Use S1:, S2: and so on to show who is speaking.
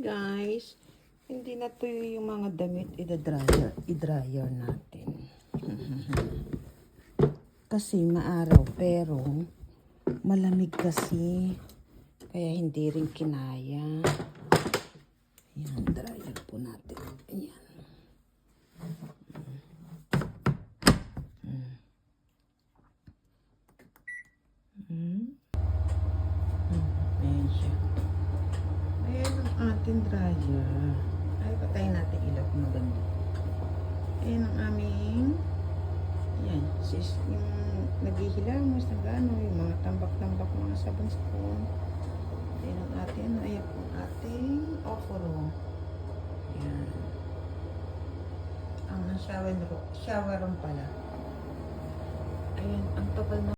S1: guys, hindi na to yung mga damit i-dryer natin. Kasi maaraw pero malamig kasi kaya hindi rin kinaya. Ayan, dryer po natin. Ayan. Ayan siya. Ayan ang ating dryer. Ay, patayin natin ilaw kung maganda. Ayan ang aming, ayan, sis, yung naghihilamos ng gano, yung mga tambak-tambak, mga sabon-sabon. Ayan ang ating, ayan ang ating oforo. Ayan. Ang shower room pala. Ayan, ang tagal na